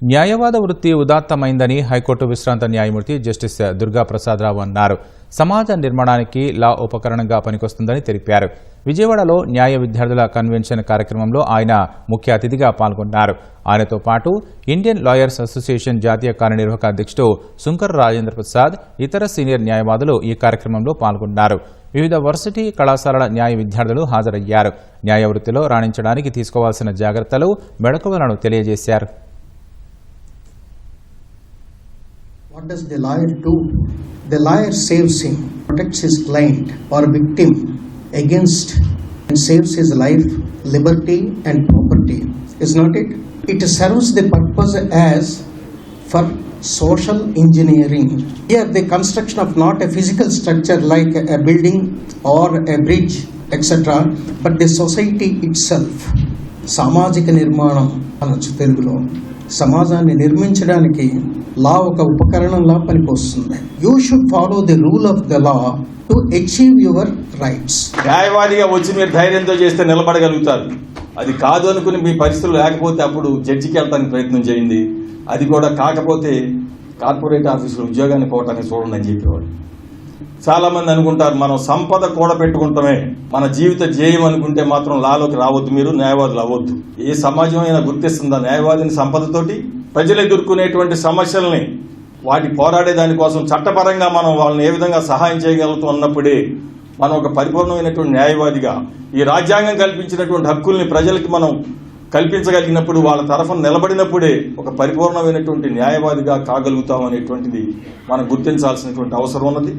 న్యాయవాద వృత్తి ఉదాత్తమైందని హైకోర్టు విశ్రాంత న్యాయమూర్తి జస్టిస్ దుర్గా ప్రసాదరావు అన్నారు. సమాజ నిర్మాణానికి లా ఉపకరణంగా పనికొస్తుందని తెలిపారు. విజయవాడలో న్యాయ విద్యార్థుల కన్వెన్షన్ కార్యక్రమంలో ఆయన ముఖ్య అతిథిగా పాల్గొన్నారు. ఆయనతో పాటు ఇండియన్ లాయర్స్ అసోసియేషన్ జాతీయ కార్యనిర్వాహక అధ్యక్షుడు సుంకర రాజేంద్ర ప్రసాద్, ఇతర సీనియర్ న్యాయవాదులు ఈ కార్యక్రమంలో పాల్గొన్నారు. వివిధ వర్సిటీ కళాశాలల న్యాయ విద్యార్థులు హాజరయ్యారు. న్యాయ వృత్తిలో రాణించడానికి తీసుకోవాల్సిన జాగ్రత్తలు, మెళకువలను తెలియజేశారు. What does the lawyer do? The lawyer saves him, protects his client or victim against and saves his life, liberty and property. Is not it? It serves the purpose as for social engineering. Here the construction of not a physical structure like a building or a bridge etc. but the society itself. సామాజిక నిర్మాణం అనొచ్చు తెలుగులో. సమాజాన్ని నిర్మించడానికి లా ఒక ఉపకరణంలా పనికొస్తుంది. You should follow the rule of the law to achieve your rights. న్యాయవాదిగా వచ్చి మీరు ధైర్యంతో చేస్తే నిలబడగలుగుతారు. అది కాదు అనుకుని మీ పరిస్థితులు లేకపోతే అప్పుడు జడ్జికి వెళ్ళడానికి ప్రయత్నం చేయండి. అది కూడా కాకపోతే కార్పొరేట్ ఆఫీసులో ఉద్యోగాన్ని పోవటానికి చూడండి అని చెప్పేవాడు. చాలా మంది అనుకుంటారు మనం సంపద కూడబెట్టుకుంటామే మన జీవిత ధ్యేయం అనుకుంటే మాత్రం లాలోకి రావద్దు, మీరు న్యాయవాదులు అవ్వద్దు. ఏ సమాజం అయినా గుర్తిస్తుందా న్యాయవాదిని సంపదతోటి? ప్రజలు ఎదుర్కొనేటువంటి సమస్యల్ని వాటి పోరాడే దానికోసం చట్టపరంగా మనం వాళ్ళని ఏ విధంగా సహాయం చేయగలుగుతాం అన్నప్పుడే మనం ఒక పరిపూర్ణమైనటువంటి న్యాయవాదిగా ఈ రాజ్యాంగం కల్పించినటువంటి హక్కుల్ని ప్రజలకి మనం కల్పించగలిగినప్పుడు, వాళ్ళ తరఫున నిలబడినప్పుడే ఒక పరిపూర్ణమైనటువంటి న్యాయవాదిగా కాగలుగుతాం అనేటువంటిది మనం గుర్తించాల్సినటువంటి అవసరం ఉన్నది.